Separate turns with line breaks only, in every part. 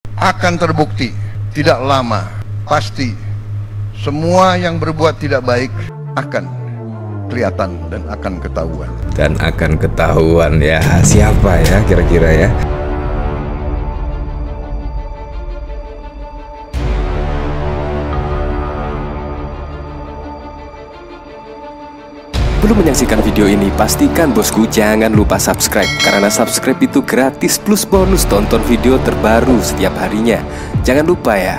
akan terbukti tidak lama, pasti semua yang berbuat tidak baik akan kelihatan dan akan ketahuan.
Dan akan ketahuan ya, siapa ya kira-kira ya?
Belum menyaksikan video ini, pastikan bosku jangan lupa subscribe. Karena subscribe itu gratis plus bonus tonton video terbaru setiap harinya. Jangan lupa ya.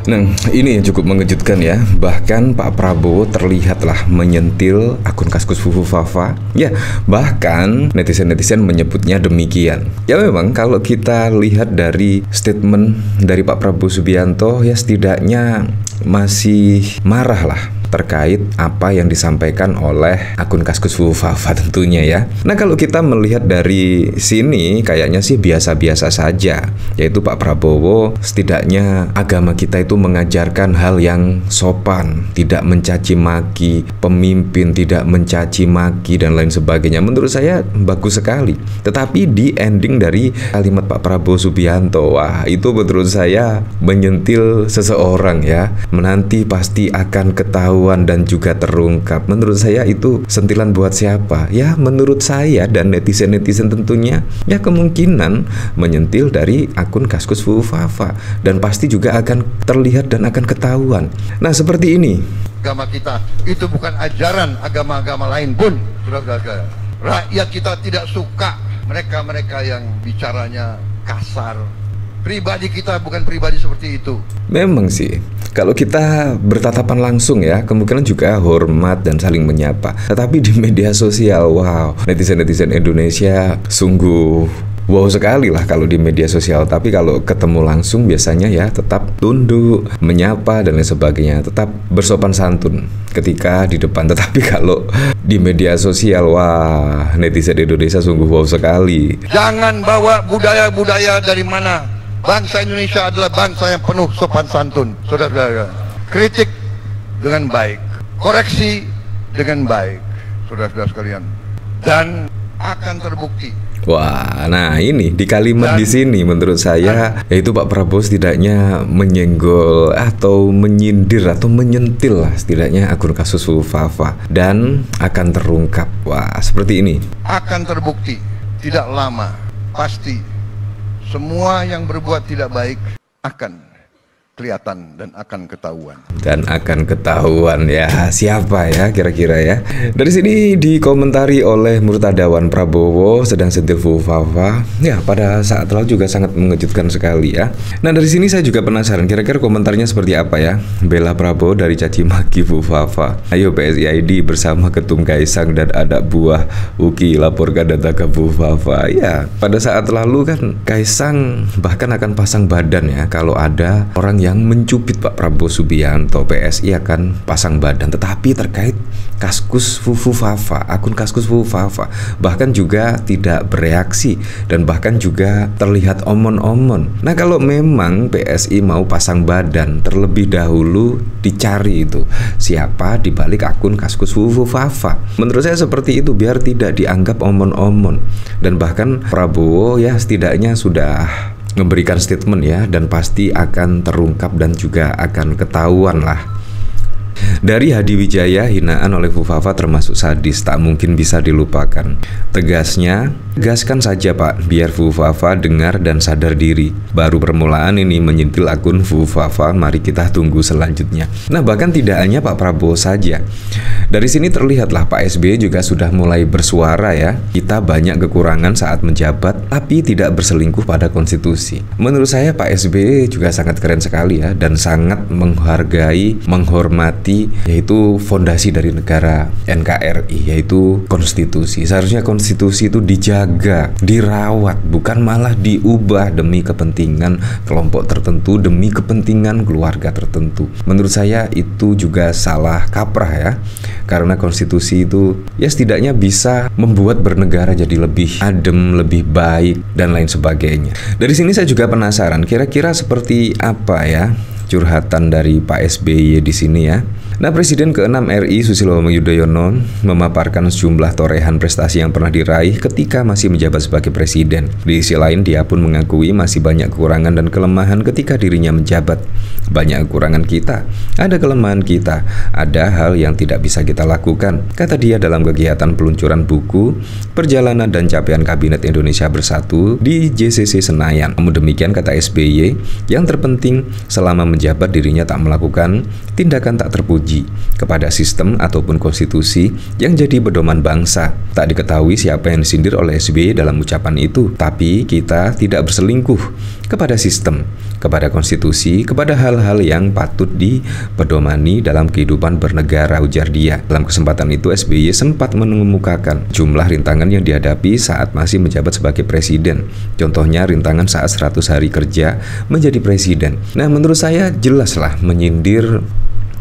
Nah, ini yang cukup mengejutkan ya. Bahkan Pak Prabowo terlihatlah menyentil akun Kaskus Fufu Fafa. Ya, bahkan netizen-netizen menyebutnya demikian. Ya memang kalau kita lihat dari statement dari Pak Prabowo Subianto, ya setidaknya masih marah lah terkait apa yang disampaikan oleh akun Kaskus Fufu Fafa tentunya ya. Nah kalau kita melihat dari sini kayaknya sih biasa-biasa saja. Yaitu Pak Prabowo setidaknya agama kita itu mengajarkan hal yang sopan, tidak mencaci maki pemimpin, tidak mencaci maki dan lain sebagainya. Menurut saya bagus sekali. Tetapi di ending dari kalimat Pak Prabowo Subianto, wah itu menurut saya menyentil seseorang ya. Menanti pasti akan ketahuan dan juga terungkap. Menurut saya itu sentilan buat siapa? Ya menurut saya dan netizen-netizen tentunya ya kemungkinan menyentil dari akun Kaskus Fufu Fafa. Dan pasti juga akan terlihat dan akan ketahuan. Nah seperti ini.
Agama kita itu bukan ajaran agama-agama lain pun. Saudara-saudara, rakyat kita tidak suka mereka-mereka yang bicaranya kasar. Pribadi kita bukan pribadi seperti itu.
Memang sih, kalau kita bertatapan langsung ya, kemungkinan juga hormat dan saling menyapa. Tetapi di media sosial, wow, netizen-netizen Indonesia sungguh wow sekali lah kalau di media sosial. Tapi kalau ketemu langsung biasanya ya tetap tunduk, menyapa dan lain sebagainya, tetap bersopan santun ketika di depan. Tetapi kalau di media sosial, wah, netizen Indonesia sungguh wow sekali.
Jangan bawa budaya-budaya dari mana. Bangsa Indonesia adalah bangsa yang penuh sopan santun. Saudara-saudara, kritik dengan baik, koreksi dengan baik, saudara-saudara sekalian, dan akan terbukti.
Wah, nah ini di kalimat di sini menurut saya yaitu Pak Prabowo setidaknya menyenggol atau menyindir atau menyentil lah setidaknya akun Kaskus Fufu Fafa dan akan terungkap. Wah, seperti ini.
Akan terbukti tidak lama, pasti semua yang berbuat tidak baik akan kelihatan dan akan ketahuan.
Dan akan ketahuan ya, siapa ya kira-kira ya. Dari sini dikomentari oleh Murtadawan Prabowo sedang sentil Fufu Fafa. Ya pada saat lalu juga sangat mengejutkan sekali ya. Nah dari sini saya juga penasaran kira-kira komentarnya seperti apa ya. Bela Prabowo dari caci maki Fufu Fafa. Ayo PSI ID bersama Ketum Kaisang dan anak buah Uki laporkan data ke Fufu Fafa. Ya pada saat lalu kan Kaisang bahkan akan pasang badan ya kalau ada orang yang mencubit Pak Prabowo Subianto, PSI akan pasang badan. Tetapi terkait Kaskus Fufu Fafa, akun Kaskus Fufu Fafa bahkan juga tidak bereaksi dan bahkan juga terlihat omon-omon. Nah kalau memang PSI mau pasang badan, terlebih dahulu dicari itu siapa di balik akun Kaskus Fufu Fafa. Menurut saya seperti itu biar tidak dianggap omon-omon. Dan bahkan Prabowo ya setidaknya sudah memberikan statement ya, dan pasti akan terungkap dan juga akan ketahuan lah. Dari Hadi Wijaya, hinaan oleh Fufu Fafa termasuk sadis, tak mungkin bisa dilupakan. Tegasnya, tegaskan saja Pak, biar Fufu Fafa dengar dan sadar diri. Baru permulaan ini menyentil akun Fufu Fafa, mari kita tunggu selanjutnya. Nah bahkan tidak hanya Pak Prabowo saja. Dari sini terlihatlah Pak SBY juga sudah mulai bersuara ya. Kita banyak kekurangan saat menjabat, tapi tidak berselingkuh pada konstitusi. Menurut saya Pak SBY juga sangat keren sekali ya, dan sangat menghargai, menghormati yaitu fondasi dari negara NKRI, yaitu konstitusi. Seharusnya konstitusi itu dijaga, dirawat, bukan malah diubah demi kepentingan kelompok tertentu, demi kepentingan keluarga tertentu. Menurut saya itu juga salah kaprah ya, karena konstitusi itu ya setidaknya bisa membuat bernegara jadi lebih adem, lebih baik dan lain sebagainya. Dari sini saya juga penasaran kira-kira seperti apa ya curhatan dari Pak SBY di sini ya. Nah, Presiden ke-6 RI Susilo Bambang Yudhoyono memaparkan sejumlah torehan prestasi yang pernah diraih ketika masih menjabat sebagai presiden. Di sisi lain, dia pun mengakui masih banyak kekurangan dan kelemahan ketika dirinya menjabat. Banyak kekurangan kita, ada kelemahan kita, ada hal yang tidak bisa kita lakukan, kata dia dalam kegiatan peluncuran buku Perjalanan dan Capaian Kabinet Indonesia Bersatu di JCC Senayan. Namun demikian, kata SBY, yang terpenting selama menjabat dirinya tak melakukan tindakan tak terpuji kepada sistem ataupun konstitusi yang jadi pedoman bangsa. Tak diketahui siapa yang disindir oleh SBY dalam ucapan itu, tapi kita tidak berselingkuh kepada sistem, kepada konstitusi, kepada hal-hal yang patut dipedomani dalam kehidupan bernegara, ujar dia. Dalam kesempatan itu, SBY sempat mengemukakan jumlah rintangan yang dihadapi saat masih menjabat sebagai presiden. Contohnya rintangan saat 100 hari kerja menjadi presiden. Nah, menurut saya jelaslah menyindir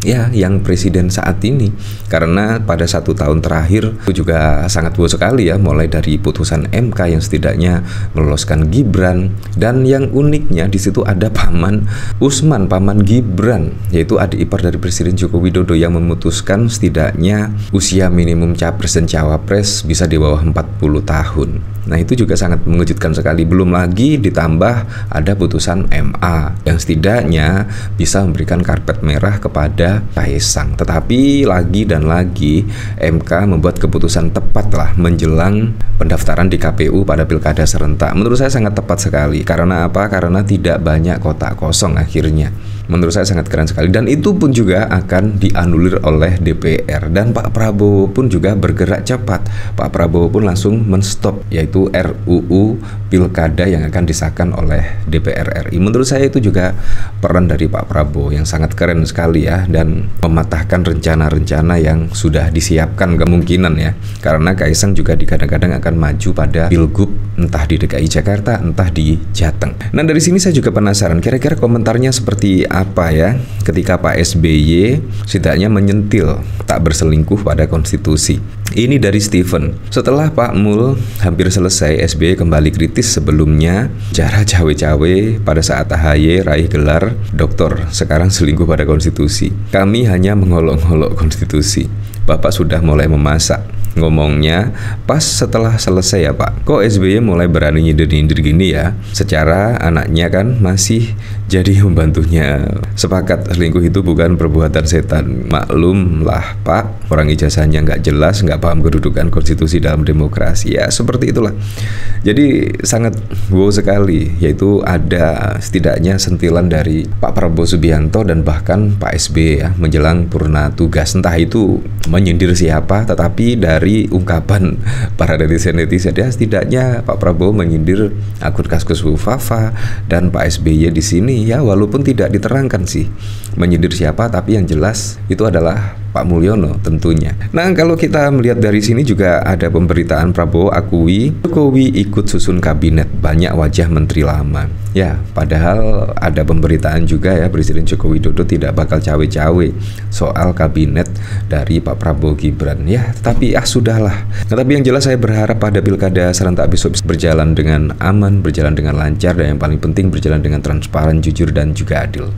ya yang presiden saat ini, karena pada 1 tahun terakhir itu juga sangat buruk sekali ya, mulai dari putusan MK yang setidaknya meloloskan Gibran, dan yang uniknya di situ ada paman Usman, paman Gibran, yaitu adik ipar dari Presiden Joko Widodo yang memutuskan setidaknya usia minimum capres dan cawapres bisa di bawah 40 tahun. Nah, itu juga sangat mengejutkan sekali. Belum lagi ditambah ada putusan MA yang setidaknya bisa memberikan karpet merah kepada Kaisang. Tetapi lagi dan lagi MK membuat keputusan tepat lah menjelang pendaftaran di KPU pada pilkada serentak. Menurut saya sangat tepat sekali. Karena apa? Karena tidak banyak kotak kosong akhirnya. Menurut saya sangat keren sekali, dan itu pun juga akan dianulir oleh DPR. Dan Pak Prabowo pun juga bergerak cepat. Pak Prabowo pun langsung menstop, yaitu RUU Pilkada yang akan disahkan oleh DPR RI. Menurut saya itu juga peran dari Pak Prabowo yang sangat keren sekali ya, dan mematahkan rencana-rencana yang sudah disiapkan kemungkinan ya. Karena Kaisang juga kadang-kadang akan maju pada Pilgub, entah di DKI Jakarta, entah di Jateng. Nah, dari sini saya juga penasaran, kira-kira komentarnya seperti apa ya ketika Pak SBY setidaknya menyentil tak berselingkuh pada konstitusi. Ini dari Steven. Setelah Pak Mul hampir selesai, SBY kembali kritis sebelumnya cara cawe-cawe pada saat AHY raih gelar doktor, sekarang selingkuh pada konstitusi. Kami hanya mengolok-olok konstitusi. Bapak sudah mulai memasak. Ngomongnya pas setelah selesai ya Pak. Kok SBY mulai berani nyindir-nyindir gini ya? Secara anaknya kan masih jadi membantunya. Sepakat selingkuh itu bukan perbuatan setan. Maklum lah Pak, orang ijazahnya nggak jelas, nggak paham kedudukan konstitusi dalam demokrasi. Ya seperti itulah. Jadi sangat wow sekali, yaitu ada setidaknya sentilan dari Pak Prabowo Subianto dan bahkan Pak SBY ya menjelang purna tugas. Entah itu menyindir siapa, tetapi dari ungkapan para netizen-netizen ya setidaknya Pak Prabowo menyindir akun Kaskus Fufafa dan Pak SBY di sini ya, walaupun tidak diterangkan sih menyindir siapa, tapi yang jelas itu adalah Pak Mulyono tentunya. Nah, kalau kita melihat dari sini juga ada pemberitaan Prabowo akui Jokowi ikut susun kabinet, banyak wajah menteri lama. Ya, padahal ada pemberitaan juga ya Presiden Joko Widodo tidak bakal cawe-cawe soal kabinet dari Pak Prabowo Gibran. Ya, tapi sudahlah. Nah, tapi yang jelas saya berharap pada pilkada serentak besok berjalan dengan aman, berjalan dengan lancar, dan yang paling penting berjalan dengan transparan, jujur, dan juga adil.